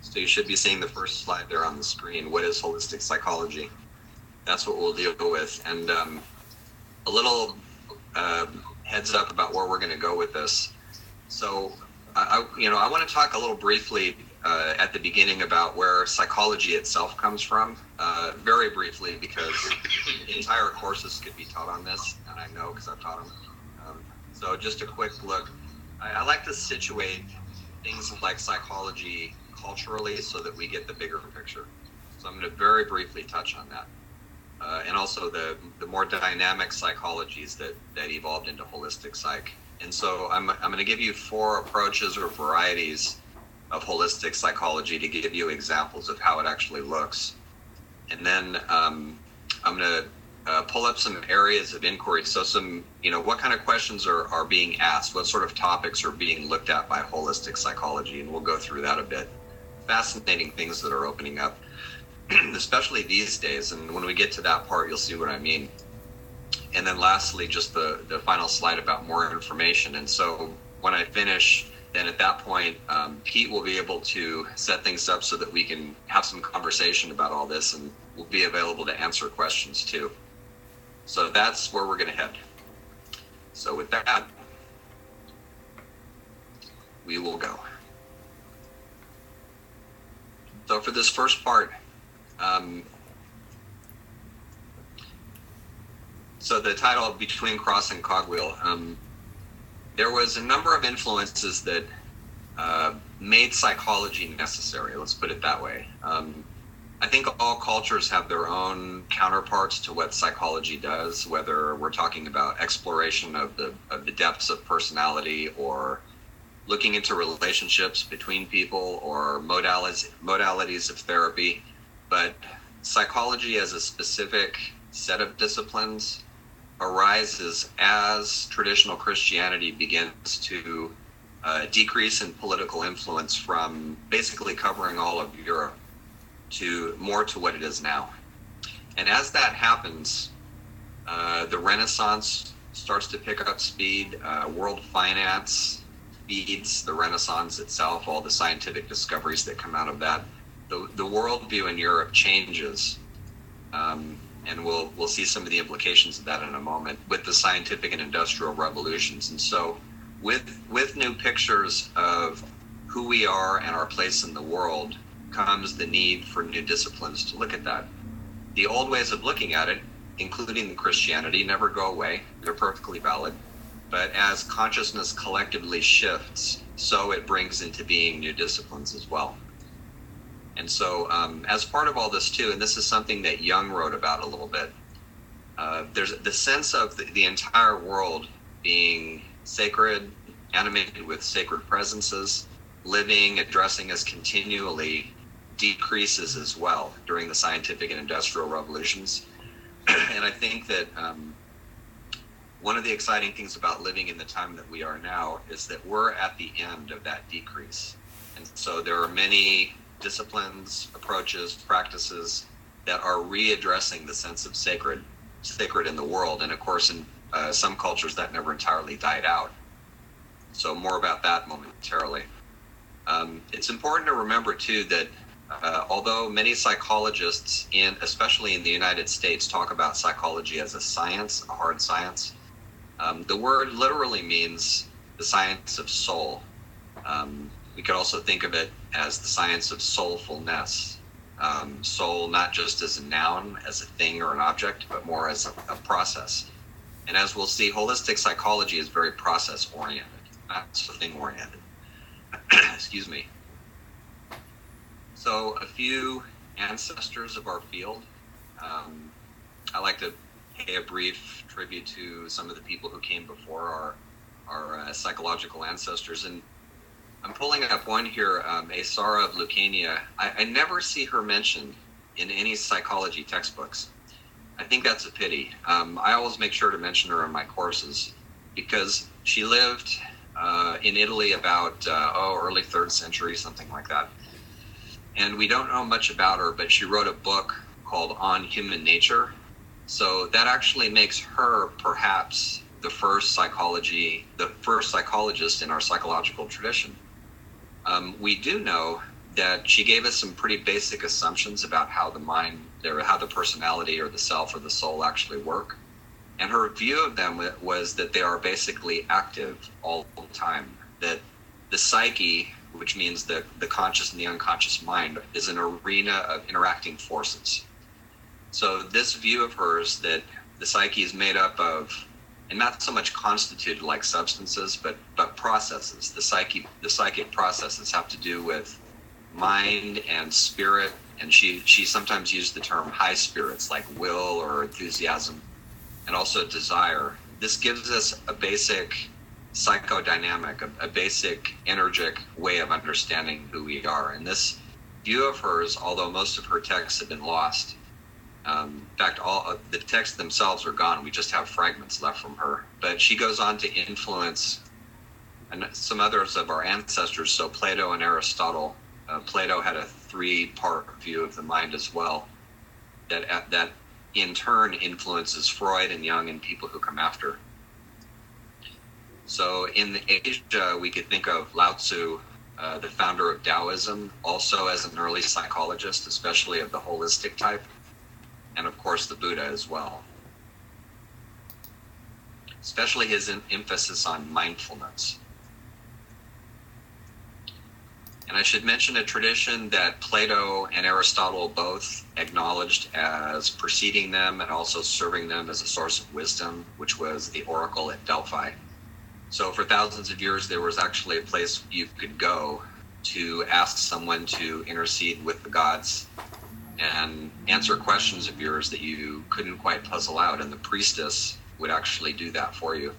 So you should be seeing the first slide there on the screen. What is holistic psychology? That's what we'll deal with. And a little heads up about where we're going to go with this. So, I want to talk a little briefly at the beginning about where psychology itself comes from, very briefly, because entire courses could be taught on this, and I know because I've taught them. So just a quick look. I like to situate things like psychology culturally so that we get the bigger picture. So I'm going to very briefly touch on that. And also the more dynamic psychologies that evolved into holistic psych. And so I'm going to give you 4 approaches or varieties of holistic psychology to give you examples of how it actually looks. And then I'm going to pull up some areas of inquiry. So what kind of questions are being asked? What sort of topics are being looked at by holistic psychology? And we'll go through that a bit. Fascinating things that are opening up, especially these days. And when we get to that part, you'll see what I mean. And then lastly, just the final slide about more information. And so when I finish, then at that point, Pete will be able to set things up so that we can have some conversation about all this, and we'll be available to answer questions too. So that's where we're going to head. So with that, we will go. So for this first part, so the title, Between Cross and Cogwh, there was a number of influences that made psychology necessary, let's put it that way. I think all cultures have their own counterparts to what psychology does, whether we're talking about exploration of the depths of personality, or looking into relationships between people, or modalities of therapy. But psychology as a specific set of disciplines arises as traditional Christianity begins to decrease in political influence from basically covering all of Europe to more to what it is now. And as that happens, the Renaissance starts to pick up speed. World finance feeds the Renaissance itself, all the scientific discoveries that come out of that. The worldview in Europe changes, and we'll see some of the implications of that in a moment with the scientific and industrial revolutions. And so with new pictures of who we are and our place in the world comes the need for new disciplines to look at that. The old ways of looking at it, including the Christianity, never go away. They're perfectly valid. But as consciousness collectively shifts, so it brings into being new disciplines as well. And so as part of all this too, and this is something that Jung wrote about a little bit, there's the sense of the entire world being sacred, animated with sacred presences, living, addressing us continually, decreases as well during the scientific and industrial revolutions. And I think that one of the exciting things about living in the time that we are now is that we're at the end of that decrease. And so there are many disciplines, approaches, practices that are readdressing the sense of sacred in the world. And of course, in some cultures that never entirely died out. So more about that momentarily. It's important to remember too that although many psychologists, especially in the United States, talk about psychology as a science, a hard science, the word literally means the science of soul. We could also think of it as the science of soulfulness. Soul not just as a noun, as a thing or an object, but more as a process. And as we'll see, holistic psychology is very process-oriented, not thing-oriented. Excuse me. So a few ancestors of our field. I like to pay a brief tribute to some of the people who came before our psychological ancestors. And I'm pulling up one here, Asara of Lucania. I never see her mentioned in any psychology textbooks. I think that's a pity. I always make sure to mention her in my courses because she lived in Italy about early 3rd century, something like that. And we don't know much about her, but she wrote a book called On Human Nature. So that actually makes her perhaps the first psychologist in our psychological tradition. We do know that she gave us some pretty basic assumptions about how the mind, or how the personality or the self or the soul actually work. And her view of them was that they are basically active all the time, that the psyche, which means the conscious and the unconscious mind, is an arena of interacting forces. So this view of hers, that the psyche is made up of, and not so much constituted like substances, but processes. The psychic processes have to do with mind and spirit, and she sometimes used the term high spirits like will or enthusiasm, and also desire. This gives us a basic psychodynamic, a basic energetic way of understanding who we are. And this view of hers, although most of her texts have been lost, in fact, all of the texts themselves are gone. We just have fragments left from her. But she goes on to influence some others of our ancestors. So Plato and Aristotle. Plato had a 3-part view of the mind as well, that in turn influences Freud and Jung and people who come after. So in Asia, we could think of Lao Tzu, the founder of Taoism, also as an early psychologist, especially of the holistic type, and of course the Buddha as well. Especially his emphasis on mindfulness. And I should mention a tradition that Plato and Aristotle both acknowledged as preceding them and also serving them as a source of wisdom, which was the oracle at Delphi. So for thousands of years, there was actually a place you could go to ask someone to intercede with the gods and answer questions of yours that you couldn't quite puzzle out. And the priestess would actually do that for you.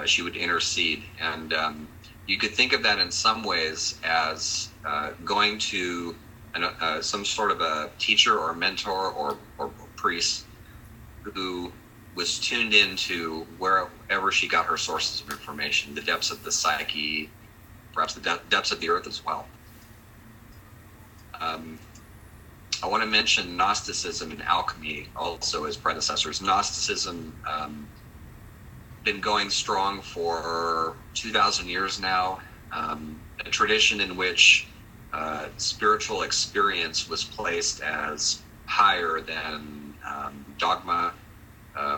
She would intercede. And you could think of that in some ways as going to some sort of a teacher or mentor or priest who was tuned into wherever she got her sources of information, the depths of the psyche, perhaps the depths of the earth as well. I want to mention Gnosticism and alchemy also as predecessors. Gnosticism been going strong for 2,000 years now, a tradition in which spiritual experience was placed as higher than dogma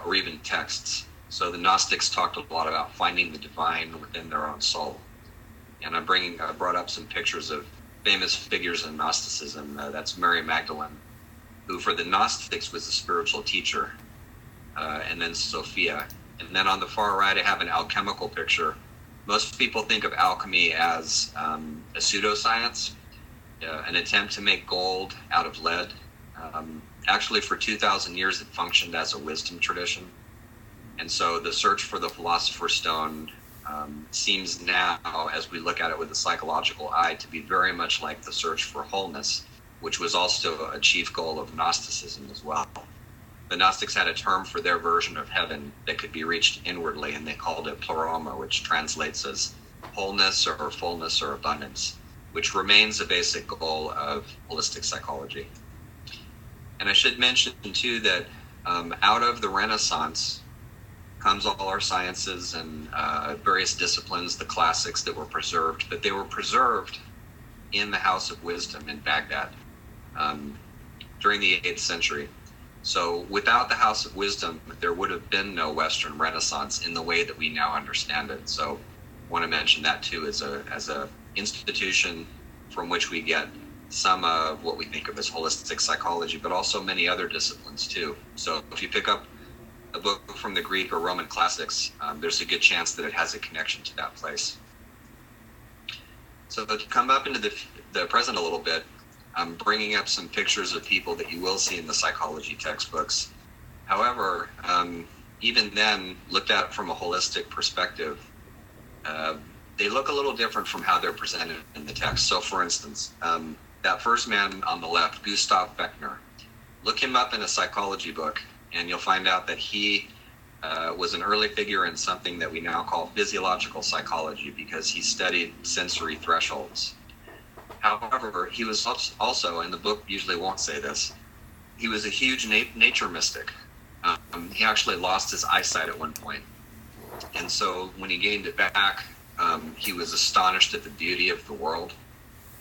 or even texts. So the Gnostics talked a lot about finding the divine within their own soul. And I brought up some pictures of famous figures in Gnosticism. That's Mary Magdalene, who for the Gnostics was a spiritual teacher, and then Sophia. And then on the far right, I have an alchemical picture. Most people think of alchemy as a pseudoscience, an attempt to make gold out of lead. Actually, for 2,000 years, it functioned as a wisdom tradition. And so the search for the philosopher's stone seems now, as we look at it with a psychological eye, to be very much like the search for wholeness, which was also a chief goal of Gnosticism as well. The Gnostics had a term for their version of heaven that could be reached inwardly, and they called it pleroma, which translates as wholeness or fullness or abundance, which remains a basic goal of holistic psychology. And I should mention, too, that out of the Renaissance comes all our sciences and various disciplines, the classics that were preserved, but they were preserved in the House of Wisdom in Baghdad during the 8th century. So without the House of Wisdom, there would have been no Western Renaissance in the way that we now understand it. So I want to mention that too as a institution from which we get some of what we think of as holistic psychology, but also many other disciplines too. So if you pick up a book from the Greek or Roman classics, there's a good chance that it has a connection to that place. So to come up into the present a little bit, I'm bringing up some pictures of people that you will see in the psychology textbooks. However, even then, looked at from a holistic perspective, they look a little different from how they're presented in the text. So for instance, that first man on the left, Gustav Beckner, look him up in a psychology book, and you'll find out that he was an early figure in something that we now call physiological psychology, because he studied sensory thresholds. However, he was also, and the book usually won't say this, he was a huge nature mystic. He actually lost his eyesight at one point. And so when he gained it back, he was astonished at the beauty of the world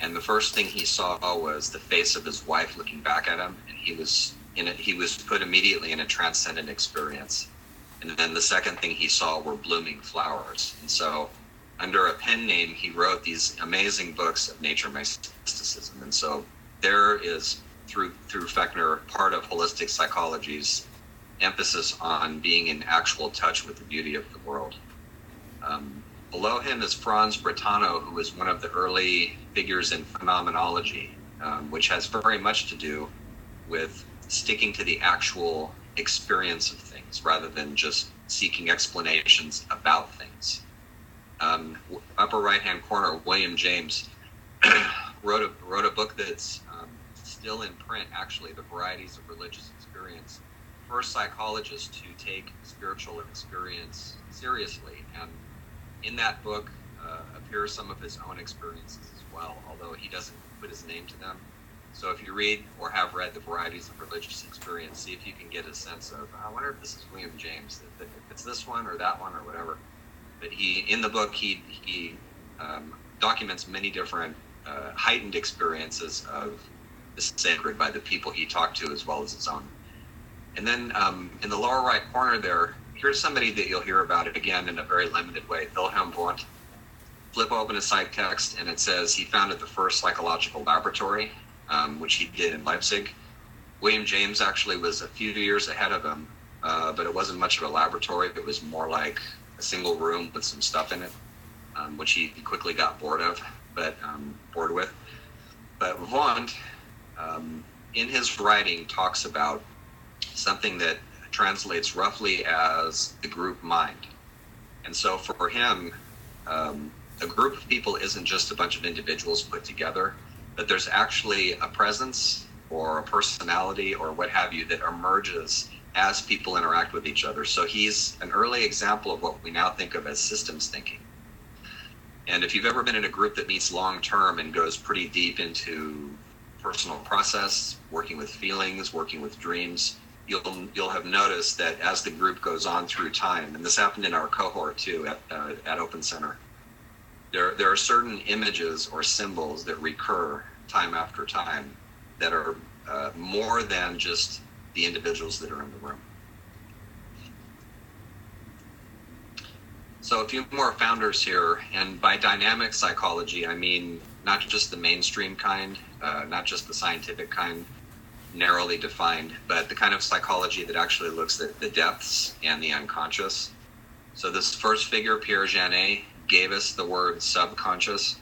And the first thing he saw was the face of his wife looking back at him, and he was put immediately in a transcendent experience. And then the second thing he saw were blooming flowers. And so under a pen name, he wrote these amazing books of nature mysticism. And so there is, through Fechner, part of holistic psychology's emphasis on being in actual touch with the beauty of the world. Below him is Franz Brentano, who was one of the early figures in phenomenology, which has very much to do with sticking to the actual experience of things rather than just seeking explanations about things. Upper right-hand corner, William James wrote a book that's still in print, actually, The Varieties of Religious Experience. First psychologist to take spiritual experience seriously. And in that book appears some of his own experiences as well, although he doesn't put his name to them. So if you read or have read The Varieties of Religious Experience, see if you can get a sense of, I wonder if this is William James, if it's this one or that one or whatever. But in the book, he documents many different heightened experiences of the sacred by the people he talked to as well as his own. And then in the lower right corner there, here's somebody that you'll hear about it again in a very limited way, Wilhelm Wundt. Flip open a site text and it says he founded the first psychological laboratory, which he did in Leipzig. William James actually was a few years ahead of him, but it wasn't much of a laboratory. It was more like a single room with some stuff in it, which he quickly got bored with. But Wundt, in his writing, talks about something that translates roughly as the group mind. And so for him, a group of people isn't just a bunch of individuals put together, but there's actually a presence or a personality or what have you that emerges as people interact with each other. So he's an early example of what we now think of as systems thinking. And if you've ever been in a group that meets long-term and goes pretty deep into personal process, working with feelings, working with dreams, you'll have noticed that as the group goes on through time, and this happened in our cohort too at Open Center, there are certain images or symbols that recur time after time that are more than just the individuals that are in the room. So a few more founders here, and by dynamic psychology, I mean not just the mainstream kind, not just the scientific kind, narrowly defined, but the kind of psychology that actually looks at the depths and the unconscious. So this first figure, Pierre Janet, gave us the word subconscious.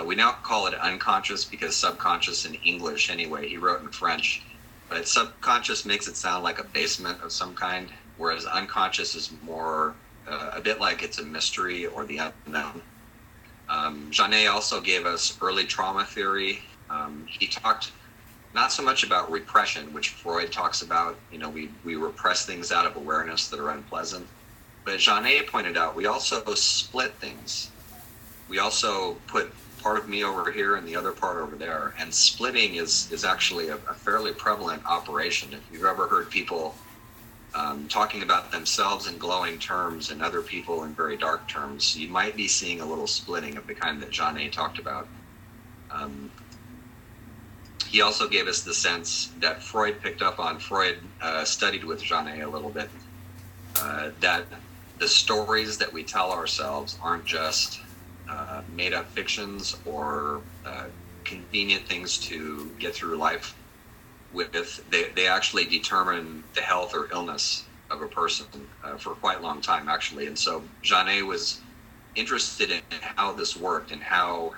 We now call it unconscious because subconscious in English anyway, he wrote in French, but subconscious makes it sound like a basement of some kind, whereas unconscious is more a bit like it's a mystery or the unknown. Janet also gave us early trauma theory. He talked not so much about repression, which Freud talks about. We repress things out of awareness that are unpleasant. But Janet pointed out we also split things. We also put part of me over here and the other part over there. And splitting is actually a fairly prevalent operation. If you've ever heard people talking about themselves in glowing terms and other people in very dark terms, you might be seeing a little splitting of the kind that Janet talked about. He also gave us the sense that Freud picked up on. Freud studied with Janet a little bit, that the stories that we tell ourselves aren't just made-up fictions or convenient things to get through life with. They actually determine the health or illness of a person for quite a long time, actually. And so Janet was interested in how this worked and how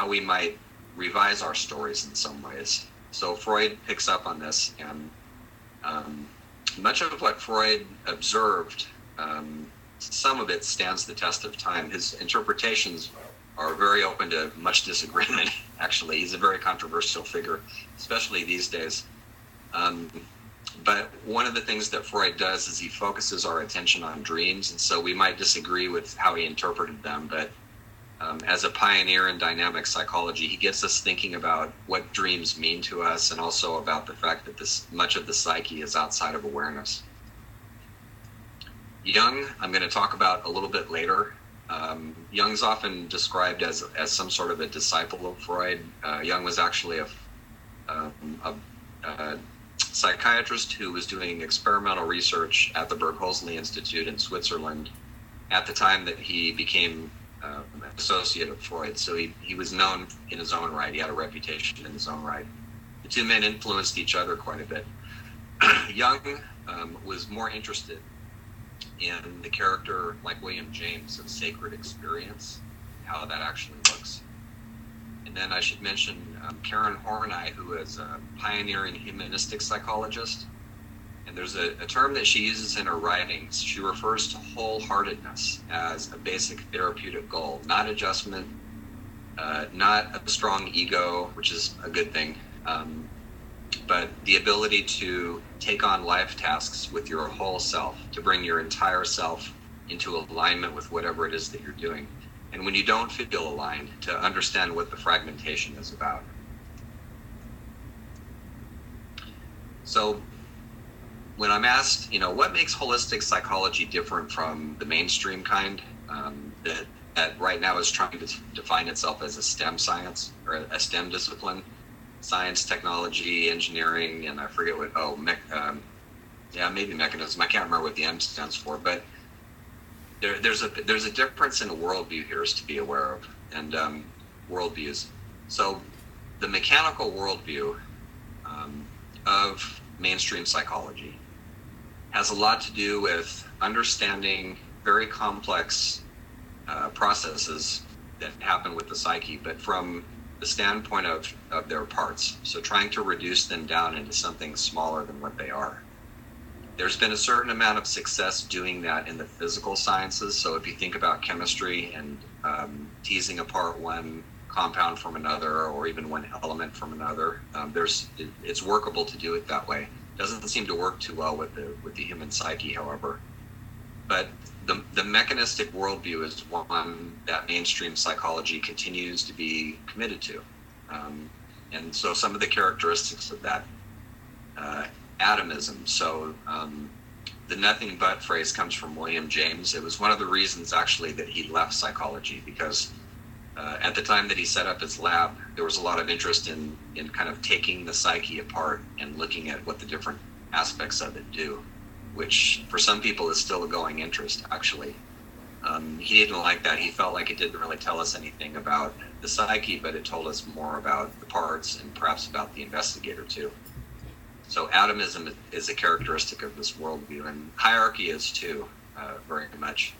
we might revise our stories in some ways. So Freud picks up on this, and much of what Freud observed, some of it stands the test of time. His interpretations are very open to much disagreement, actually. He's a very controversial figure, especially these days. But one of the things that Freud does is he focuses our attention on dreams, and so we might disagree with how he interpreted them, but as a pioneer in dynamic psychology, he gets us thinking about what dreams mean to us and also about the fact that much of the psyche is outside of awareness. Jung, I'm going to talk about a little bit later. Jung's often described as some sort of a disciple of Freud. Jung was actually a psychiatrist who was doing experimental research at the Bergholzli Institute in Switzerland at the time that he became an associate of Freud. So he was known in his own right. He had a reputation in his own right. The two men influenced each other quite a bit. Jung was more interested in the character, like William James, of sacred experience, how that actually looks. And then I should mention Karen Horney, who is a pioneering humanistic psychologist. And there's a term that she uses in her writings. She refers to wholeheartedness as a basic therapeutic goal, not adjustment, not a strong ego, which is a good thing, but the ability to take on life tasks with your whole self, to bring your entire self into alignment with whatever it is that you're doing. And when you don't feel aligned, to understand what the fragmentation is about. So when I'm asked, what makes holistic psychology different from the mainstream kind that right now is trying to define itself as a STEM science or a STEM discipline, science, technology, engineering, and I forget what, maybe mechanism. I can't remember what the M stands for, but there's a difference in a worldview here is to be aware of, and worldviews. So the mechanical worldview of mainstream psychology has a lot to do with understanding very complex processes that happen with the psyche, but from the standpoint of their parts. So trying to reduce them down into something smaller than what they are. There's been a certain amount of success doing that in the physical sciences. So if you think about chemistry and teasing apart one compound from another, or even one element from another, it's workable to do it that way. Doesn't seem to work too well with the human psyche, however. But the mechanistic worldview is one that mainstream psychology continues to be committed to. And so some of the characteristics of that, atomism. So the nothing but phrase comes from William James. It was one of the reasons actually that he left psychology, because at the time that he set up his lab, there was a lot of interest in kind of taking the psyche apart and looking at what the different aspects of it do, which for some people is still a going interest, actually. He didn't like that. He felt like it didn't really tell us anything about the psyche, but it told us more about the parts and perhaps about the investigator too. So atomism is a characteristic of this worldview, and hierarchy is too, very much.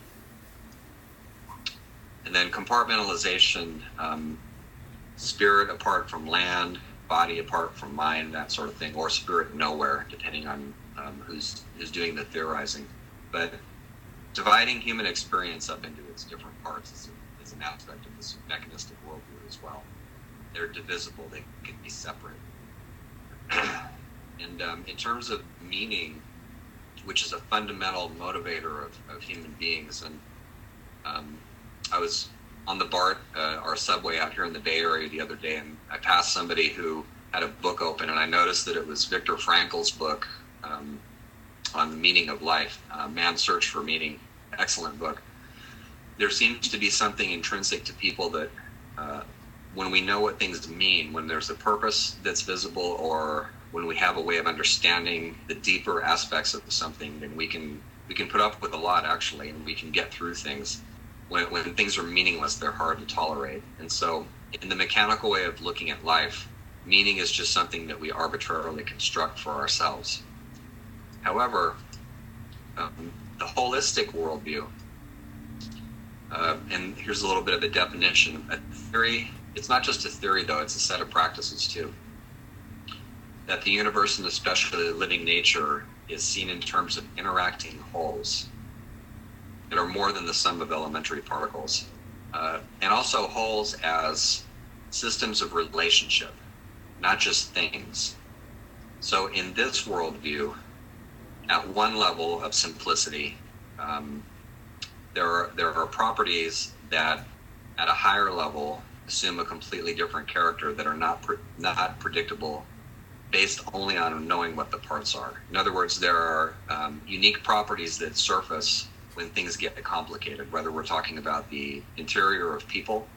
And then compartmentalization, spirit apart from land, body apart from mind, that sort of thing, or spirit nowhere, depending on who's doing the theorizing. But dividing human experience up into its different parts is an aspect of this mechanistic worldview as well. They're divisible, they can be separate. And in terms of meaning, which is a fundamental motivator of human beings, and I was on the BART, our subway out here in the Bay Area the other day, and I passed somebody who had a book open, and I noticed that it was Viktor Frankl's book on the meaning of life, Man's Search for Meaning. Excellent book. There seems to be something intrinsic to people that when we know what things mean, when there's a purpose that's visible, or when we have a way of understanding the deeper aspects of something, then we can put up with a lot, actually, and we can get through things. When things are meaningless, they're hard to tolerate. And so in the mechanical way of looking at life, meaning is just something that we arbitrarily construct for ourselves. However, the holistic worldview, and here's a little bit of a definition. A theory, it's not just a theory, though, it's a set of practices, too. That the universe, and especially living nature, is seen in terms of interacting wholes that are more than the sum of elementary particles. And also wholes as systems of relationship, not just things. So in this worldview, at one level of simplicity, there are properties that at a higher level assume a completely different character that are not predictable based only on knowing what the parts are. In other words, there are unique properties that surface when things get complicated, whether we're talking about the interior of people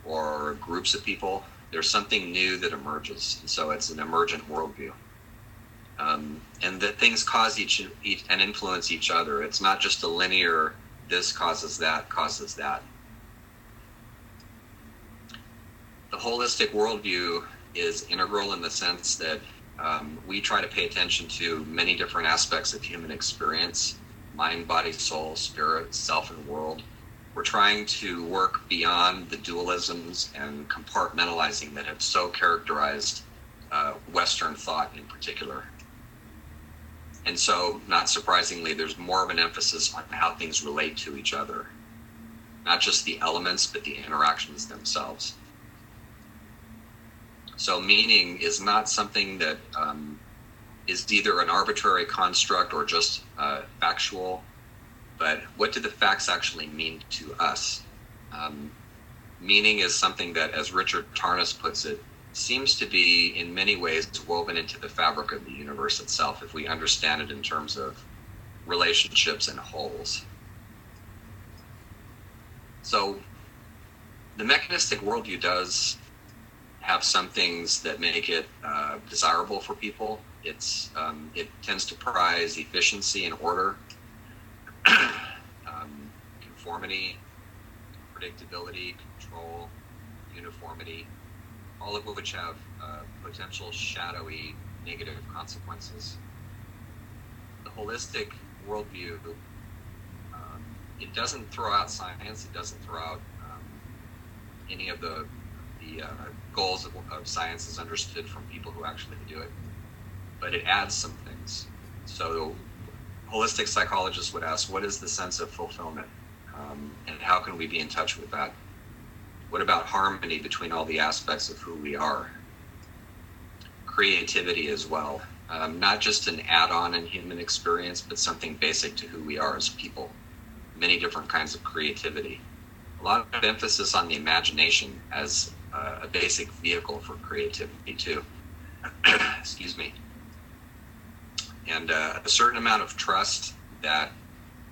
or groups of people. There's something new that emerges, and so it's an emergent worldview. And that things cause each and influence each other. It's not just a linear, this causes that, causes that. The holistic worldview is integral in the sense that we try to pay attention to many different aspects of human experience: mind, body, soul, spirit, self, and world. We're trying to work beyond the dualisms and compartmentalizing that have so characterized Western thought in particular. And so, not surprisingly, there's more of an emphasis on how things relate to each other. Not just the elements, but the interactions themselves. So meaning is not something that is either an arbitrary construct or just factual, but what do the facts actually mean to us? Meaning is something that, as Richard Tarnas puts it, seems to be in many ways woven into the fabric of the universe itself if we understand it in terms of relationships and wholes. So the mechanistic worldview does have some things that make it desirable for people. It tends to prize efficiency and order, conformity, predictability, control, uniformity, all of which have potential shadowy negative consequences. The holistic worldview, it doesn't throw out science, it doesn't throw out any of the goals of science as understood from people who actually do it, but it adds some things. So holistic psychologists would ask, what is the sense of fulfillment? And how can we be in touch with that? What about harmony between all the aspects of who we are? Creativity as well, not just an add-on in human experience, but something basic to who we are as people. Many different kinds of creativity. A lot of emphasis on the imagination as a basic vehicle for creativity too. Excuse me. And a certain amount of trust that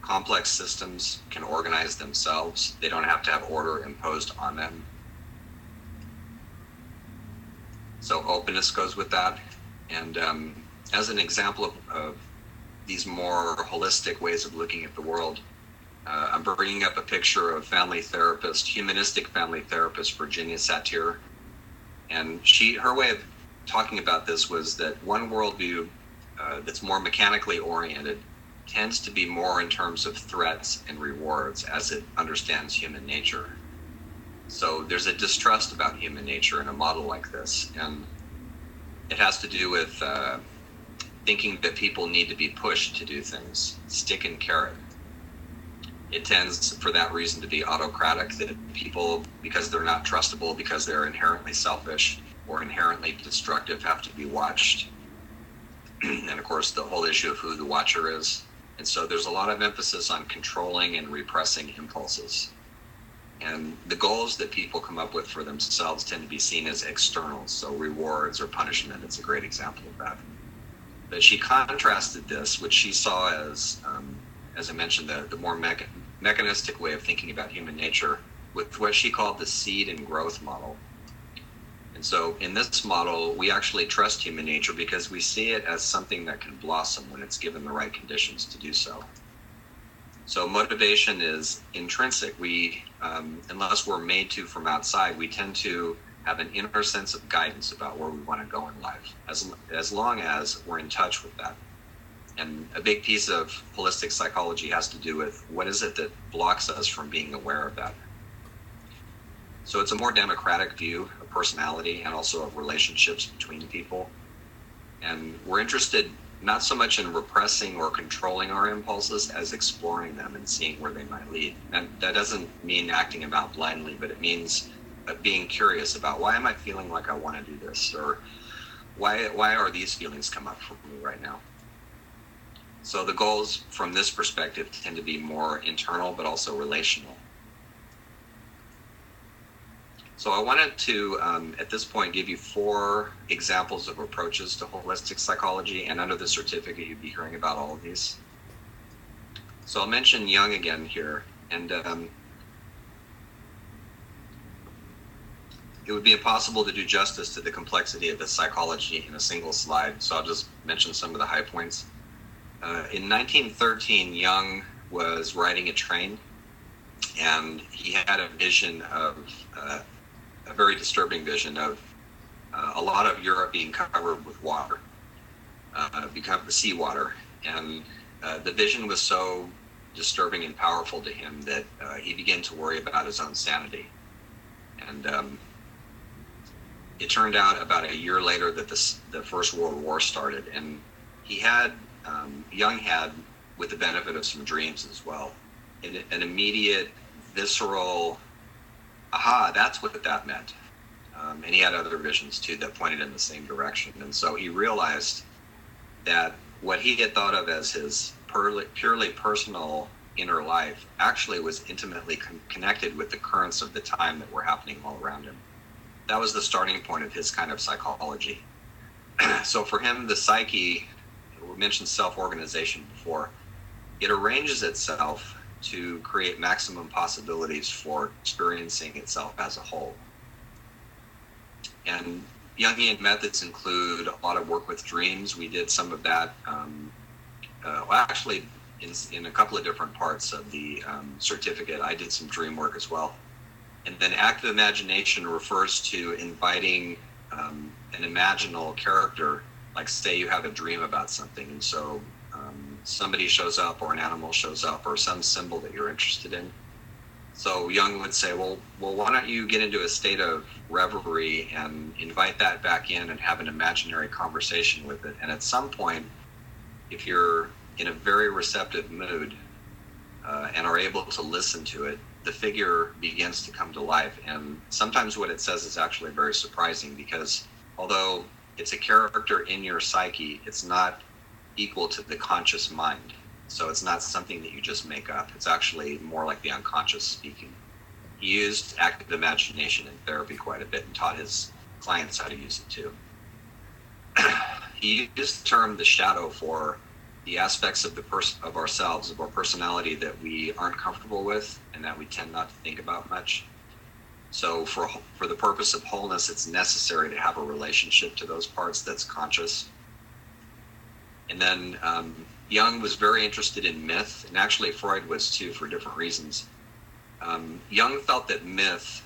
complex systems can organize themselves. They don't have to have order imposed on them. So openness goes with that. And as an example of these more holistic ways of looking at the world, I'm bringing up a picture of humanistic family therapist Virginia Satir. And her way of talking about this was that one worldview that's more mechanically oriented tends to be more in terms of threats and rewards as it understands human nature. So there's a distrust about human nature in a model like this. And it has to do with thinking that people need to be pushed to do things, stick and carrot. It tends, for that reason, to be autocratic, that people, because they're not trustable, because they're inherently selfish or inherently destructive, have to be watched. And of course, the whole issue of who the watcher is. And so there's a lot of emphasis on controlling and repressing impulses. And the goals that people come up with for themselves tend to be seen as external, so rewards or punishment. It's a great example of that. But she contrasted this, which she saw as I mentioned, the more mechanistic way of thinking about human nature, with what she called the seed and growth model. And so in this model, we actually trust human nature because we see it as something that can blossom when it's given the right conditions to do so. So motivation is intrinsic. We, unless we're made to from outside, we tend to have an inner sense of guidance about where we want to go in life, as long as we're in touch with that. And a big piece of holistic psychology has to do with what is it that blocks us from being aware of that. So it's a more democratic view of personality and also of relationships between people. And we're interested not so much in repressing or controlling our impulses as exploring them and seeing where they might lead. And that doesn't mean acting them out blindly, but it means being curious about, why am I feeling like I want to do this? Or why are these feelings come up for me right now? So the goals from this perspective tend to be more internal, but also relational. So I wanted to, at this point, give you 4 examples of approaches to holistic psychology, and under the certificate, you'd be hearing about all of these. So I'll mention Jung again here, and it would be impossible to do justice to the complexity of his psychology in a single slide, so I'll just mention some of the high points. In 1913, Jung was riding a train, and he had a vision of, a very disturbing vision of a lot of Europe being covered with water, become the seawater. And the vision was so disturbing and powerful to him that he began to worry about his own sanity. And it turned out about a year later that the First World War started, and Jung had, with the benefit of some dreams as well, an immediate, visceral, aha, that's what that meant. And he had other visions too that pointed in the same direction. And so he realized that what he had thought of as his purely personal inner life actually was intimately connected with the currents of the time that were happening all around him. That was the starting point of his kind of psychology. So for him, the psyche, we mentioned self-organization before, it arranges itself to create maximum possibilities for experiencing itself as a whole. And Jungian methods include a lot of work with dreams. We did some of that, actually in a couple of different parts of the certificate. I did some dream work as well. And then active imagination refers to inviting an imaginal character, like say you have a dream about something, and so somebody shows up or an animal shows up or some symbol that you're interested in. So Jung would say, well, why don't you get into a state of reverie and invite that back in and have an imaginary conversation with it. And at some point, if you're in a very receptive mood and are able to listen to it, the figure begins to come to life. And sometimes what it says is actually very surprising, because although it's a character in your psyche, it's not equal to the conscious mind. So it's not something that you just make up. It's actually more like the unconscious speaking. He used active imagination in therapy quite a bit and taught his clients how to use it too. He used the term the shadow for the aspects of of ourselves, of our personality, that we aren't comfortable with and that we tend not to think about much. So for the purpose of wholeness, it's necessary to have a relationship to those parts that's conscious. And then Jung was very interested in myth, and actually Freud was too, for different reasons. Jung felt that myth,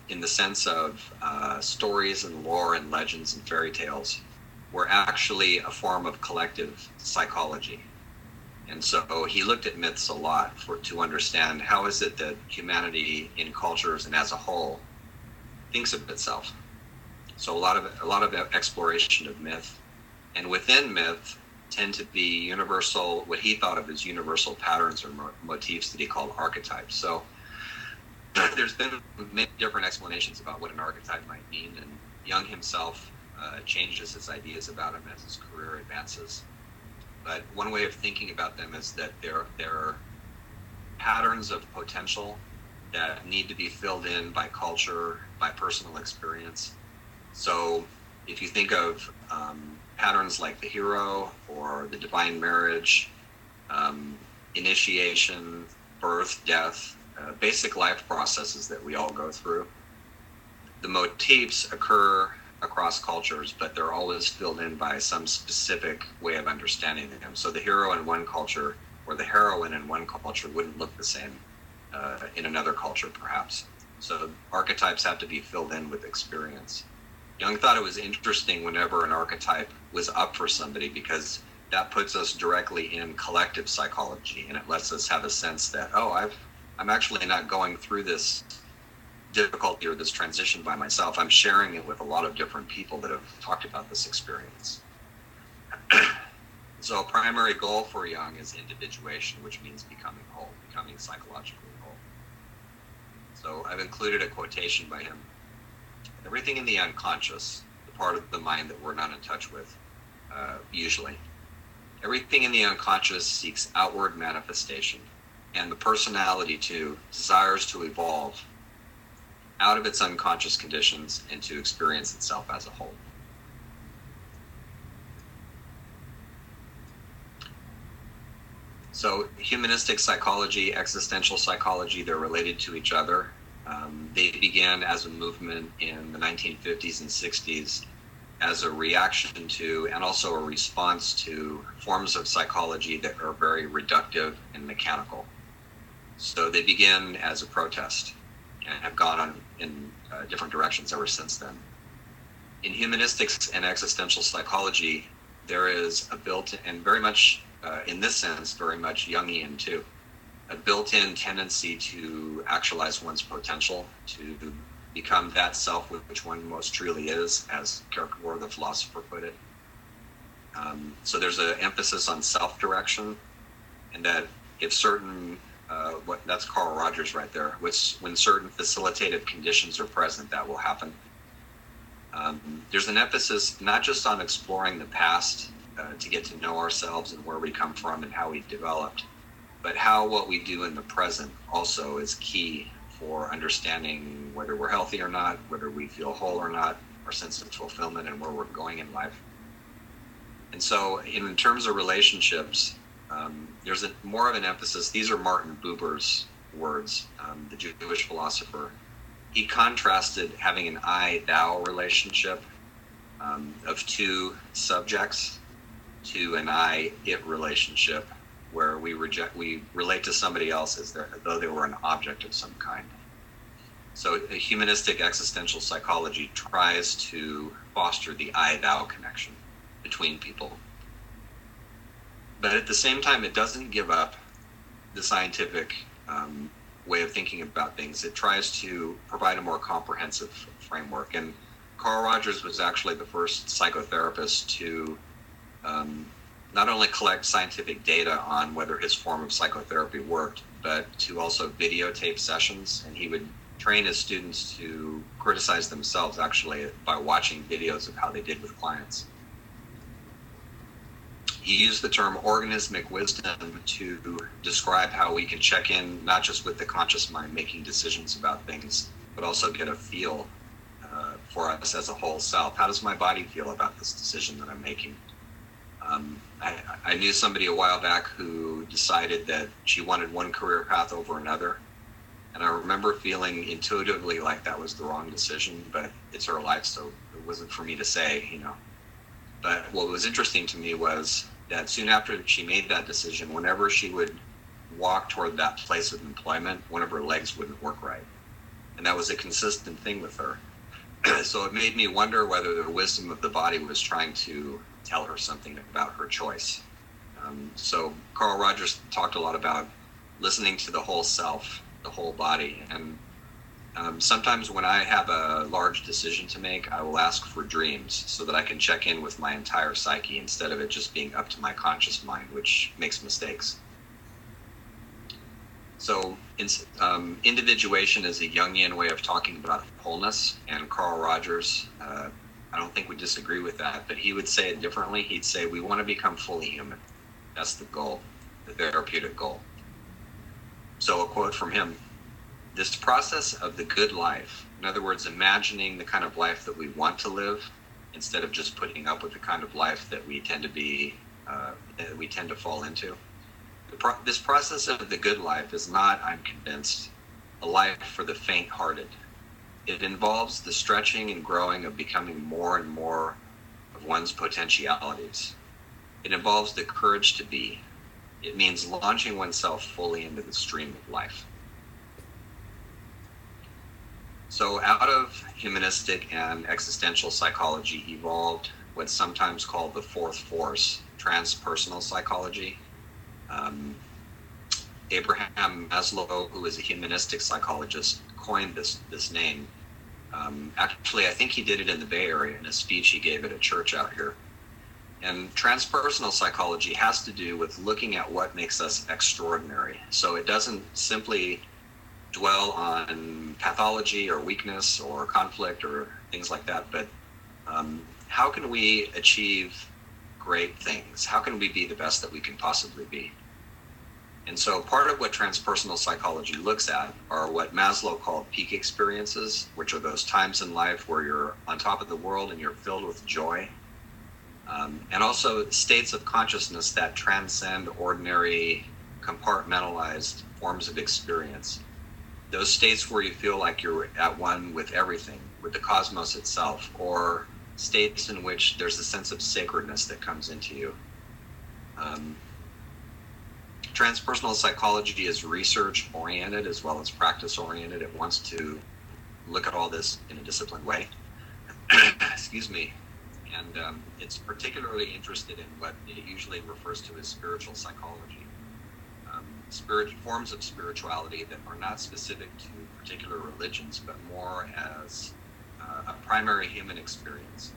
in the sense of stories and lore and legends and fairy tales, were actually a form of collective psychology. And so he looked at myths a lot to understand how is it that humanity in cultures and as a whole thinks of itself. So a lot of exploration of myth. And within myth tend to be universal, what he thought of as universal patterns or motifs that he called archetypes. So there's been many different explanations about what an archetype might mean, and Jung himself changes his ideas about them as his career advances. But one way of thinking about them is that they're patterns of potential that need to be filled in by culture, by personal experience. So if you think of patterns like the hero or the divine marriage, initiation, birth, death, basic life processes that we all go through, the motifs occur across cultures, but they're always filled in by some specific way of understanding them. So the hero in one culture or the heroine in one culture wouldn't look the same in another culture, perhaps. So archetypes have to be filled in with experience. Jung thought it was interesting whenever an archetype was up for somebody, because that puts us directly in collective psychology, and it lets us have a sense that, I'm actually not going through this difficulty or this transition by myself. I'm sharing it with a lot of different people that have talked about this experience. So a primary goal for Jung is individuation, which means becoming whole, becoming psychologically whole. So I've included a quotation by him. Everything in the unconscious, the part of the mind that we're not in touch with, usually, everything in the unconscious seeks outward manifestation, and the personality too desires to evolve out of its unconscious conditions and to experience itself as a whole. So humanistic psychology, existential psychology, they're related to each other. They began as a movement in the 1950s and 60s as a reaction to, and also a response to, forms of psychology that are very reductive and mechanical. So they began as a protest and have gone on in different directions ever since then. In humanistics and existential psychology, there is a built-in, and very much, in this sense, very much Jungian too, a built-in tendency to actualize one's potential, to become that self which one most truly is, as Chalquist, the philosopher, put it. So there's an emphasis on self-direction, and that if certain, that's Carl Rogers right there, when certain facilitative conditions are present, that will happen. There's an emphasis not just on exploring the past to get to know ourselves and where we come from and how we developed, but how what we do in the present also is key for understanding whether we're healthy or not, whether we feel whole or not, our sense of fulfillment and where we're going in life. And so in terms of relationships, there's more of an emphasis. These are Martin Buber's words, the Jewish philosopher. He contrasted having an I-thou relationship of two subjects to an I-it relationship, where we relate to somebody else as though they were an object of some kind. So a humanistic existential psychology tries to foster the I-thou connection between people. But at the same time, it doesn't give up the scientific way of thinking about things. It tries to provide a more comprehensive framework. And Carl Rogers was actually the first psychotherapist to not only collect scientific data on whether his form of psychotherapy worked, but to also videotape sessions. And he would train his students to criticize themselves actually by watching videos of how they did with clients. He used the term organismic wisdom to describe how we can check in not just with the conscious mind making decisions about things, but also get a feel for us as a whole self. How does my body feel about this decision that I'm making? I knew somebody a while back who decided that she wanted one career path over another. And I remember feeling intuitively like that was the wrong decision, but it's her life, so it wasn't for me to say, But what was interesting to me was that soon after she made that decision, whenever she would walk toward that place of employment, one of her legs wouldn't work right. And that was a consistent thing with her. So it made me wonder whether the wisdom of the body was trying to tell her something about her choice. So Carl Rogers talked a lot about listening to the whole self, the whole body. And sometimes when I have a large decision to make, I will ask for dreams so that I can check in with my entire psyche instead of it just being up to my conscious mind, which makes mistakes. So individuation is a Jungian way of talking about wholeness, and Carl Rogers, I don't think we disagree with that, but he would say it differently. He'd say we want to become fully human. That's the goal, the therapeutic goal. So a quote from him: this process of the good life, in other words, imagining the kind of life that we want to live instead of just putting up with the kind of life that we tend to fall into. This process of the good life is not, I'm convinced, a life for the faint-hearted. It involves the stretching and growing of becoming more and more of one's potentialities. It involves the courage to be. It means launching oneself fully into the stream of life. So out of humanistic and existential psychology evolved what's sometimes called the fourth force, transpersonal psychology. Abraham Maslow, who is a humanistic psychologist, coined this name. Actually, I think he did it in the Bay Area in a speech he gave at a church out here. And transpersonal psychology has to do with looking at what makes us extraordinary. So it doesn't simply dwell on pathology or weakness or conflict or things like that, but how can we achieve great things? How can we be the best that we can possibly be? And so part of what transpersonal psychology looks at are what Maslow called peak experiences, which are those times in life where you're on top of the world and you're filled with joy. And also states of consciousness that transcend ordinary compartmentalized forms of experience. Those states where you feel like you're at one with everything, with the cosmos itself, or states in which there's a sense of sacredness that comes into you. Transpersonal psychology is research-oriented as well as practice-oriented. It wants to look at all this in a disciplined way. Excuse me. And it's particularly interested in what it usually refers to as spiritual psychology. Forms of spirituality that are not specific to particular religions, but more as a primary human experience.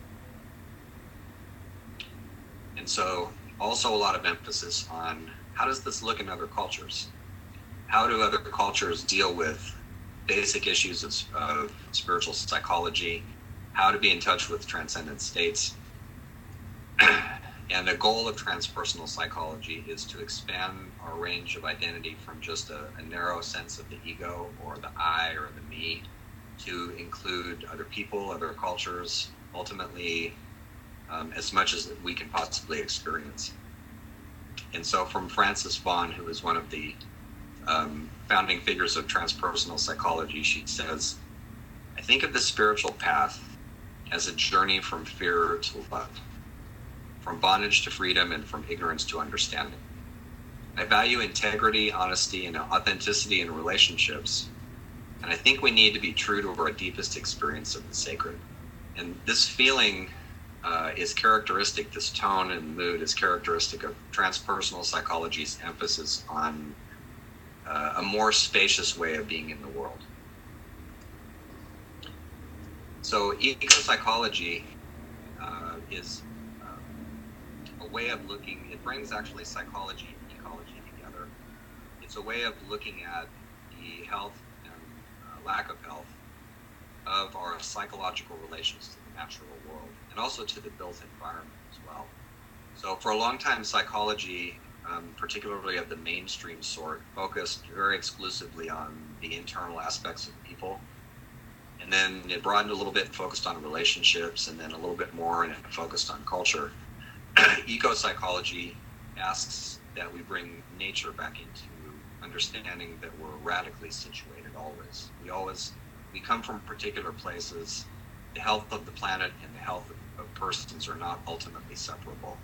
And so also a lot of emphasis on how does this look in other cultures? How do other cultures deal with basic issues of spiritual psychology? How to be in touch with transcendent states? And the goal of transpersonal psychology is to expand our range of identity from just a narrow sense of the ego or the I or the me to include other people, other cultures, ultimately as much as we can possibly experience. And so from Frances Vaughan, who is one of the founding figures of transpersonal psychology, she says, I think of the spiritual path as a journey from fear to love, from bondage to freedom, and from ignorance to understanding. I value integrity, honesty, and authenticity in relationships, and I think we need to be true to our deepest experience of the sacred. And this feeling is characteristic, this tone and mood is characteristic of transpersonal psychology's emphasis on a more spacious way of being in the world. So ecopsychology is a way of looking, it brings actually psychology and ecology together. It's a way of looking at the health and lack of health of our psychological relations to the natural world and also to the built environment as well. So for a long time, psychology, particularly of the mainstream sort, focused very exclusively on the internal aspects of people. And then it broadened a little bit, focused on relationships, and then a little bit more, and it focused on culture. Ecopsychology asks that we bring nature back into understanding that we're radically situated always. We come from particular places. The health of the planet and the health of persons are not ultimately separable.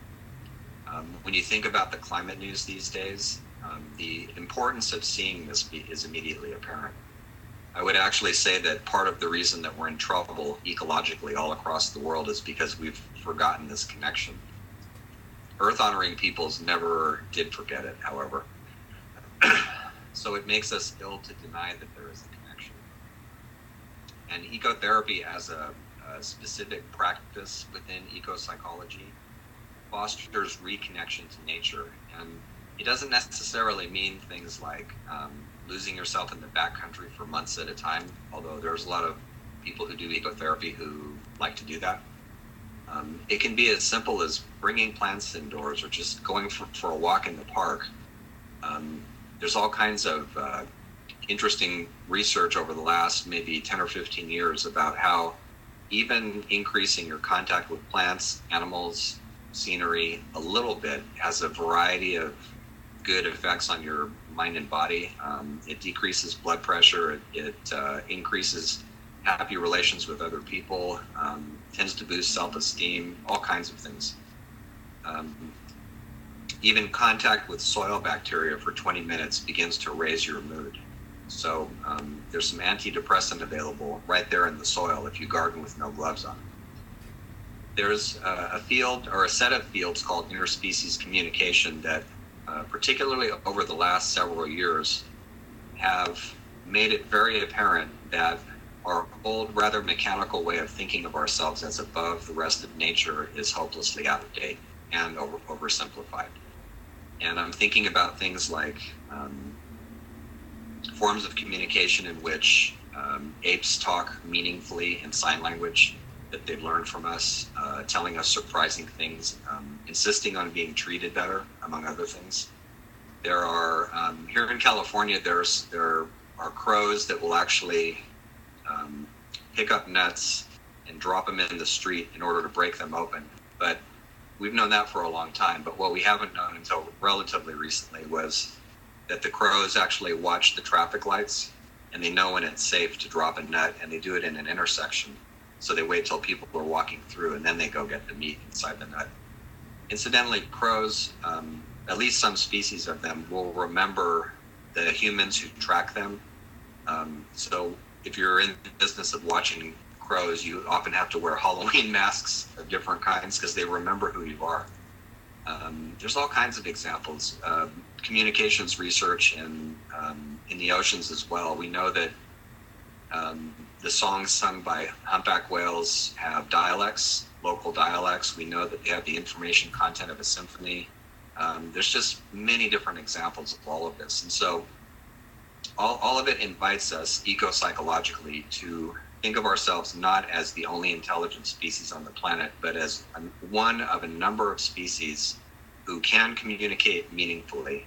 When you think about the climate news these days, the importance of seeing this is immediately apparent. I would actually say that part of the reason that we're in trouble ecologically all across the world is because we've forgotten this connection. Earth-honoring peoples never did forget it, however. So it makes us ill to deny that there is a connection. And ecotherapy as a specific practice within ecopsychology fosters reconnection to nature. And it doesn't necessarily mean things like losing yourself in the backcountry for months at a time, although there's a lot of people who do ecotherapy who like to do that. It can be as simple as bringing plants indoors or just going for a walk in the park. There's all kinds of interesting research over the last maybe 10 or 15 years about how even increasing your contact with plants, animals, scenery a little bit has a variety of good effects on your mind and body. It decreases blood pressure, it increases happy relations with other people, tends to boost self-esteem, all kinds of things. Even contact with soil bacteria for 20 minutes begins to raise your mood. So there's some antidepressant available right there in the soil if you garden with no gloves on. There's a field or a set of fields called interspecies communication that particularly over the last several years have made it very apparent that our old, rather mechanical way of thinking of ourselves as above the rest of nature is hopelessly out of date and oversimplified. And I'm thinking about things like forms of communication in which apes talk meaningfully in sign language that they've learned from us, telling us surprising things, insisting on being treated better, among other things. There are, here in California, there are crows that will actually pick up nuts and drop them in the street in order to break them open. But we've known that for a long time. But what we haven't known until relatively recently was that the crows actually watch the traffic lights, and they know when it's safe to drop a nut, and they do it in an intersection. So they wait till people are walking through, and then they go get the meat inside the nut. Incidentally, crows, at least some species of them, will remember the humans who track them. So if you're in the business of watching crows, you often have to wear Halloween masks of different kinds because they remember who you are. There's all kinds of examples. Communications research in the oceans as well. We know that the songs sung by humpback whales have dialects, local dialects. We know that they have the information content of a symphony. There's just many different examples of all of this. And so all of it invites us ecopsychologically to think of ourselves not as the only intelligent species on the planet, but as one of a number of species who can communicate meaningfully,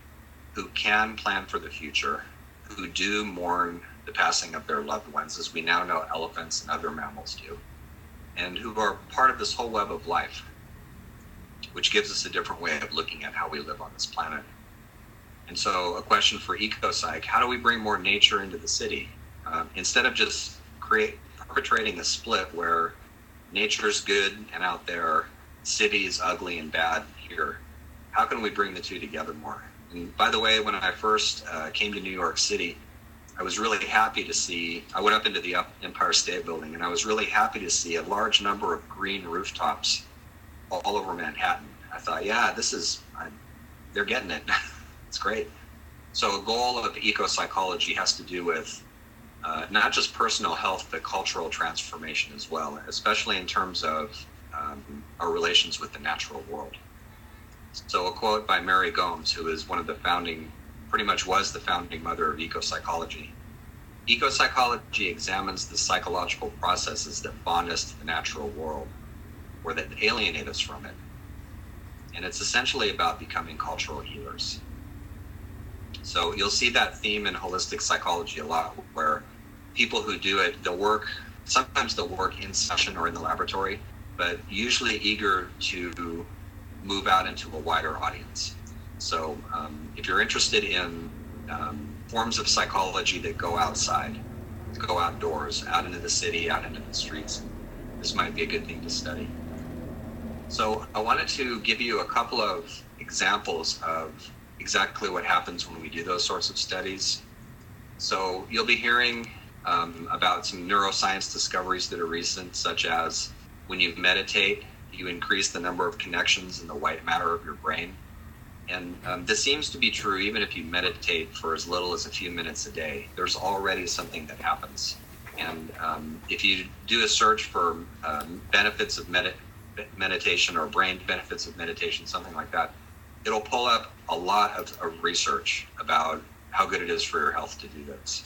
who can plan for the future, who do mourn the passing of their loved ones, as we now know elephants and other mammals do, and who are part of this whole web of life, which gives us a different way of looking at how we live on this planet. And so a question for ecopsych: how do we bring more nature into the city? Instead of just perpetrating a split where nature's good and out there, city is ugly and bad here, how can we bring the two together more? And by the way, when I first came to New York City, I was really happy to see, I went up into the Empire State Building, and I was really happy to see a large number of green rooftops all over Manhattan. I thought, yeah, they're getting it. It's great. So a goal of ecopsychology has to do with not just personal health, but cultural transformation as well, especially in terms of our relations with the natural world. So a quote by Mary Gomes, who is pretty much was the founding mother of ecopsychology. Ecopsychology examines the psychological processes that bond us to the natural world, or that alienate us from it. And it's essentially about becoming cultural healers. So you'll see that theme in holistic psychology a lot, where people who do it, sometimes they'll work in session or in the laboratory, but usually eager to move out into a wider audience. So if you're interested in forms of psychology that go outside, go outdoors, out into the city, out into the streets, this might be a good thing to study. So I wanted to give you a couple of examples of exactly what happens when we do those sorts of studies. So you'll be hearing about some neuroscience discoveries that are recent, such as when you meditate, you increase the number of connections in the white matter of your brain. And this seems to be true even if you meditate for as little as a few minutes a day. There's already something that happens. And if you do a search for benefits of meditation, or brain benefits of meditation, something like that, it'll pull up a lot of research about how good it is for your health to do this.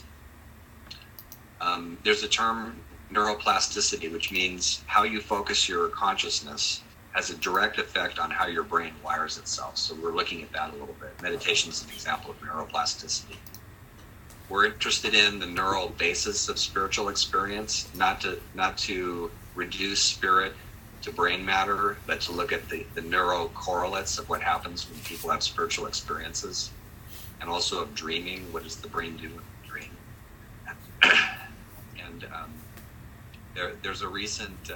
There's a term, neuroplasticity, which means how you focus your consciousness has a direct effect on how your brain wires itself. So we're looking at that a little bit. Meditation is an example of neuroplasticity. We're interested in the neural basis of spiritual experience, not to reduce spirit to brain matter, but to look at the neural correlates of what happens when people have spiritual experiences, and also of dreaming. What does the brain do when we dream? And there's a recent,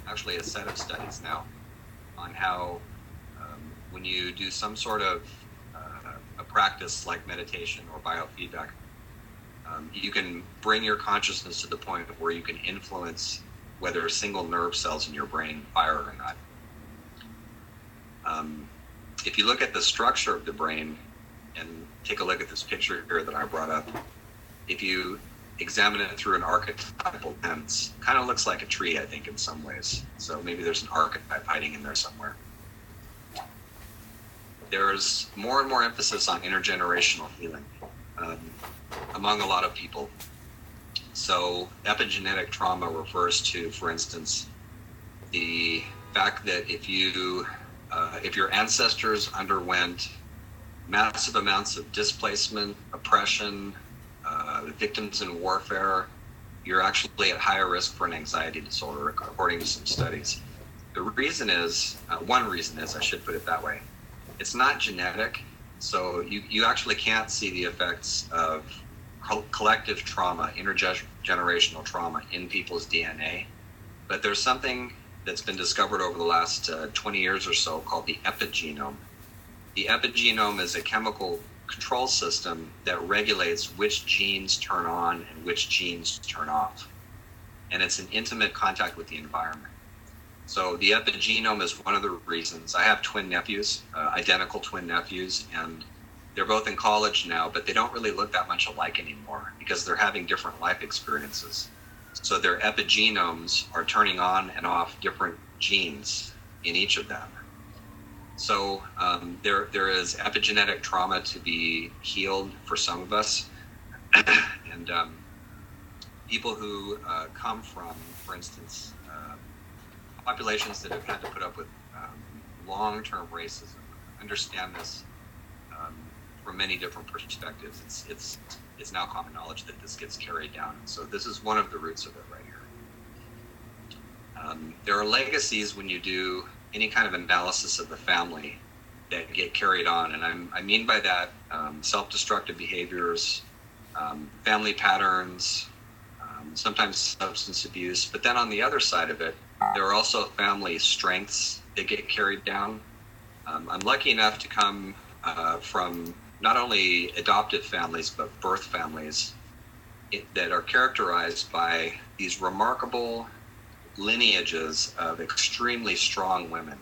actually a set of studies now on how when you do some sort of a practice like meditation or biofeedback, you can bring your consciousness to the point where you can influence whether single nerve cells in your brain fire or not. If you look at the structure of the brain, and take a look at this picture here that I brought up, if you examine it through an archetypal lens, kind of looks like a tree, I think, in some ways. So maybe there's an archetype hiding in there somewhere. There's more and more emphasis on intergenerational healing among a lot of people. So epigenetic trauma refers to, for instance, the fact that if your ancestors underwent massive amounts of displacement, oppression, victims in warfare, you're actually at higher risk for an anxiety disorder, according to some studies. The reason is, one reason is, I should put it that way, it's not genetic, So you actually can't see the effects of collective trauma, intergenerational trauma in people's DNA. But there's something that's been discovered over the last 20 years or so called the epigenome. The epigenome is a chemical control system that regulates which genes turn on and which genes turn off. And it's in intimate contact with the environment. So the epigenome is one of the reasons. I have twin nephews, identical twin nephews, and they're both in college now, but they don't really look that much alike anymore because they're having different life experiences. So their epigenomes are turning on and off different genes in each of them. So there is epigenetic trauma to be healed for some of us. And people who come from, for instance, populations that have had to put up with long-term racism understand this from many different perspectives. It's now common knowledge that this gets carried down. So this is one of the roots of it right here. There are legacies when you do any kind of analysis of the family that get carried on, and I mean by that self-destructive behaviors, family patterns, sometimes substance abuse. But then on the other side of it, there are also family strengths that get carried down. I'm lucky enough to come from not only adoptive families, but birth families that are characterized by these remarkable lineages of extremely strong women,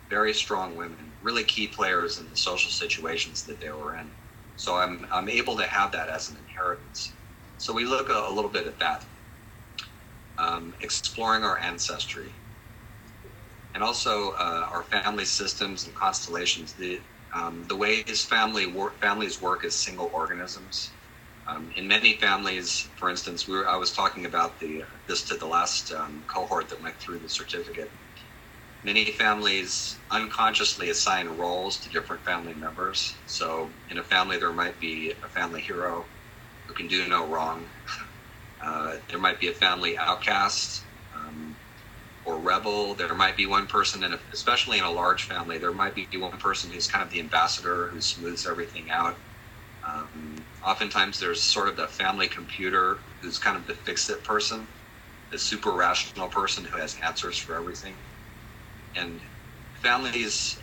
very strong women, really key players in the social situations that they were in. So I'm able to have that as an inheritance. So we look a little bit at that, exploring our ancestry, and also our family systems and constellations. The ways families work as single organisms. In many families, for instance, I was talking about this to the last cohort that went through the certificate. Many families unconsciously assign roles to different family members. So in a family, there might be a family hero who can do no wrong. There might be a family outcast or rebel. There might be one person, especially in a large family, there might be one person who's kind of the ambassador who smooths everything out. Oftentimes there's sort of the family computer who's kind of the fix-it person, the super rational person who has answers for everything. And families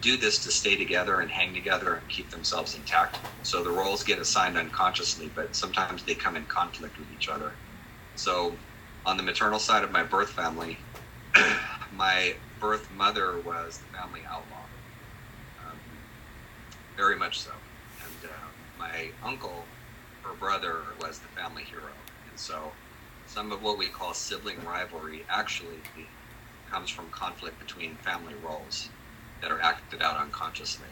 do this to stay together and hang together and keep themselves intact. So the roles get assigned unconsciously, but sometimes they come in conflict with each other. So on the maternal side of my birth family, my birth mother was the family outlaw, very much so. And my uncle, her brother, was the family hero. And so some of what we call sibling rivalry actually comes from conflict between family roles that are acted out unconsciously.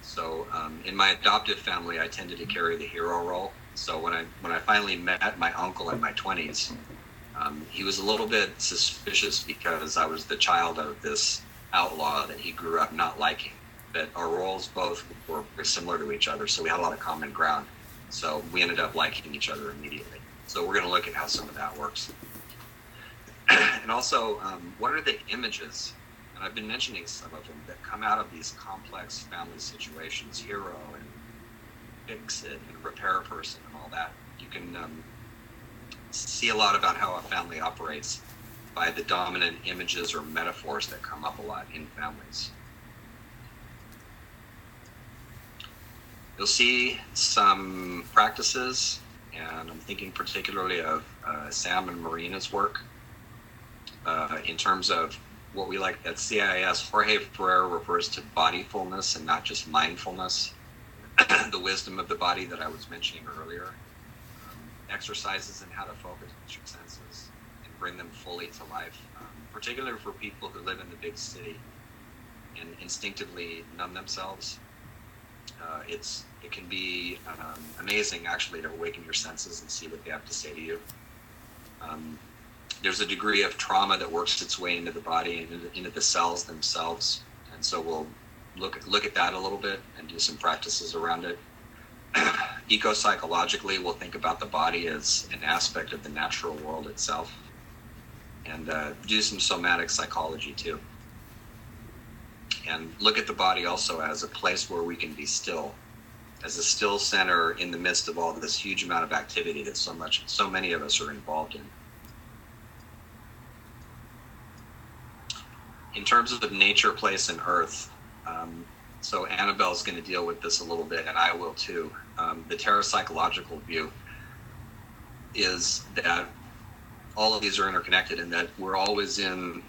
So in my adoptive family, I tended to carry the hero role. So when I finally met my uncle in my 20s, he was a little bit suspicious because I was the child of this outlaw that he grew up not liking. But our roles both were similar to each other, so we had a lot of common ground. So we ended up liking each other immediately. So we're going to look at how some of that works. And also, what are the images, and I've been mentioning some of them, that come out of these complex family situations, hero and fix-it and repair person and all that. You can see a lot about how a family operates by the dominant images or metaphors that come up a lot in families. You'll see some practices, and I'm thinking particularly of Sam and Marina's work in terms of what we like at CIS. Jorge Ferrer refers to bodyfulness and not just mindfulness, the wisdom of the body that I was mentioning earlier, exercises in how to focus your senses and bring them fully to life, particularly for people who live in the big city and instinctively numb themselves. It can be amazing, actually, to awaken your senses and see what they have to say to you. There's a degree of trauma that works its way into the body and into the cells themselves, and so we'll look at that a little bit and do some practices around it. Ecopsychologically, we'll think about the body as an aspect of the natural world itself, and do some somatic psychology too. and look at the body also as a place where we can be still, as a still center in the midst of all this huge amount of activity that so many of us are involved in. In terms of the nature, place, and earth, so Annabelle's going to deal with this a little bit, and I will too. The parapsychological view is that all of these are interconnected, and that we're always in,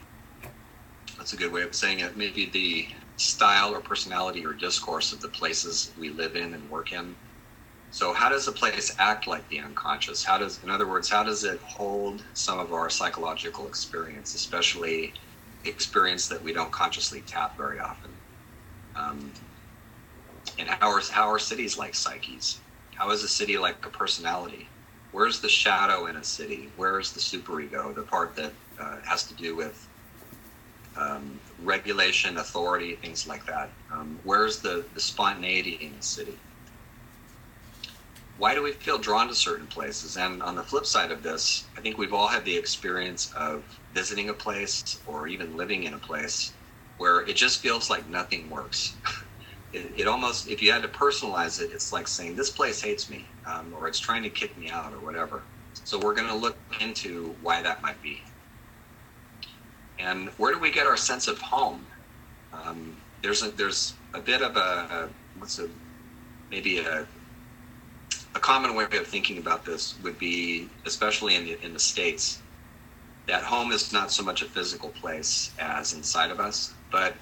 that's a good way of saying it, maybe the style or personality or discourse of the places we live in and work in. So how does a place act like the unconscious? In other words, how does it hold some of our psychological experience, especially experience that we don't consciously tap very often? And how are cities like psyches? How is a city like a personality? Where's the shadow in a city? Where's the superego, the part that has to do with regulation, authority, things like that? Where's the spontaneity in a city? Why do we feel drawn to certain places? And on the flip side of this, I think we've all had the experience of visiting a place or even living in a place where it just feels like nothing works. It almost, if you had to personalize it, it's like saying, this place hates me, or it's trying to kick me out or whatever. So we're going to look into why that might be. And where do we get our sense of home? There's a bit of a common way of thinking about this would be, especially in the States, that home is not so much a physical place as inside of us. But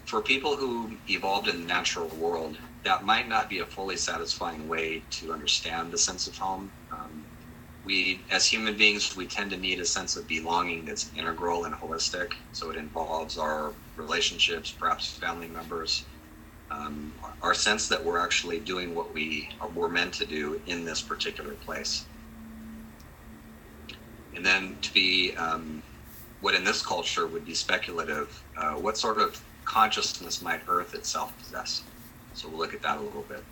for people who evolved in the natural world, that might not be a fully satisfying way to understand the sense of home. We, as human beings, we tend to need a sense of belonging that's integral and holistic. So it involves our relationships, perhaps family members, our sense that we're actually doing what we're meant to do in this particular place. And then to be what in this culture would be speculative, what sort of consciousness might Earth itself possess? So we'll look at that a little bit.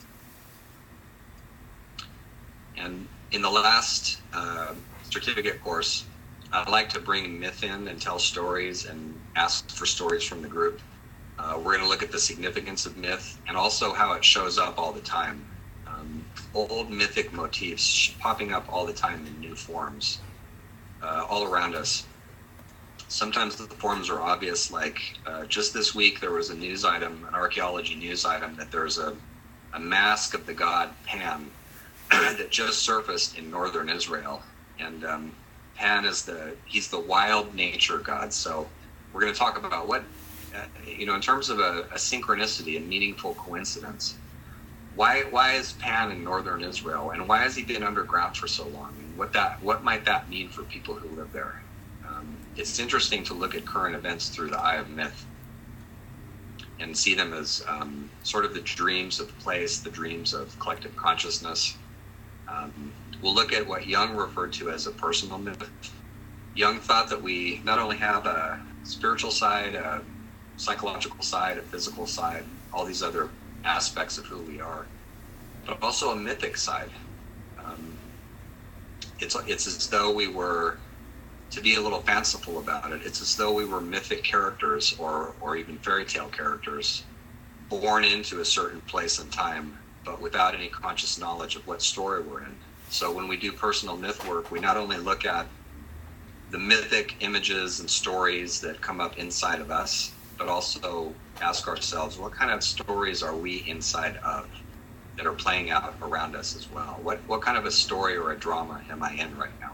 And in the last certificate course, I like to bring myth in and tell stories and ask for stories from the group. We're going to look at the significance of myth and also how it shows up all the time. Old mythic motifs popping up all the time in new forms all around us. Sometimes the forms are obvious, like just this week there was a news item, an archaeology news item, that there's a mask of the god Pan that just surfaced in northern Israel. And Pan is he's the wild nature god. So we're going to talk about what, in terms of a synchronicity, a meaningful coincidence. Why is Pan in northern Israel, and why has he been underground for so long? And what might that mean for people who live there? It's interesting to look at current events through the eye of myth and see them as sort of the dreams of the place, the dreams of collective consciousness. We'll look at what Jung referred to as a personal myth. Jung thought that we not only have a spiritual side, a psychological side, a physical side, all these other aspects of who we are, but also a mythic side. It's as though we were, to be a little fanciful about it, it's as though we were mythic characters or even fairy tale characters born into a certain place and time, but without any conscious knowledge of what story we're in. So when we do personal myth work, we not only look at the mythic images and stories that come up inside of us, but also ask ourselves, what kind of stories are we inside of that are playing out around us as well? What kind of a story or a drama am I in right now?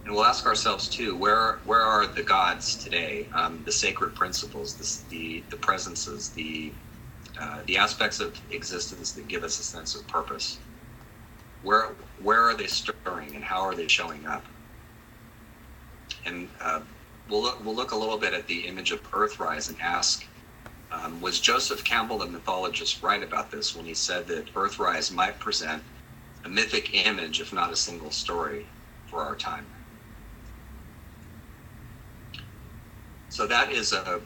And we'll ask ourselves too, where are the gods today? The sacred principles, the presences, the aspects of existence that give us a sense of purpose. Where are they stirring, and how are they showing up? And we'll look a little bit at the image of Earthrise and ask, was Joseph Campbell, the mythologist, right about this when he said that Earthrise might present a mythic image, if not a single story, for our time? So that is a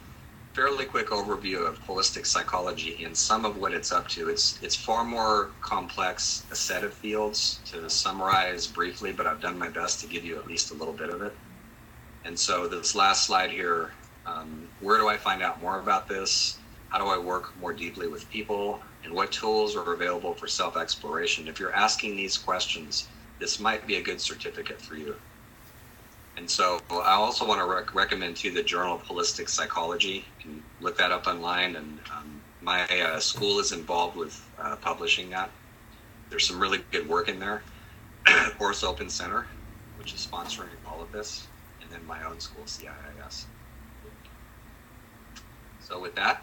fairly quick overview of holistic psychology and some of what it's up to. It's far more complex a set of fields to summarize briefly, but I've done my best to give you at least a little bit of it. And so this last slide here Where do I find out more about this? How do I work more deeply with people? And what tools are available for self-exploration? If you're asking these questions, this might be a good certificate for you. And so I also want to recommend too the Journal of Holistic Psychology. You can look that up online, and my school is involved with publishing that. There's some really good work in there. Course Open Center, which is sponsoring all of this, and then my own school, CIIS. So with that,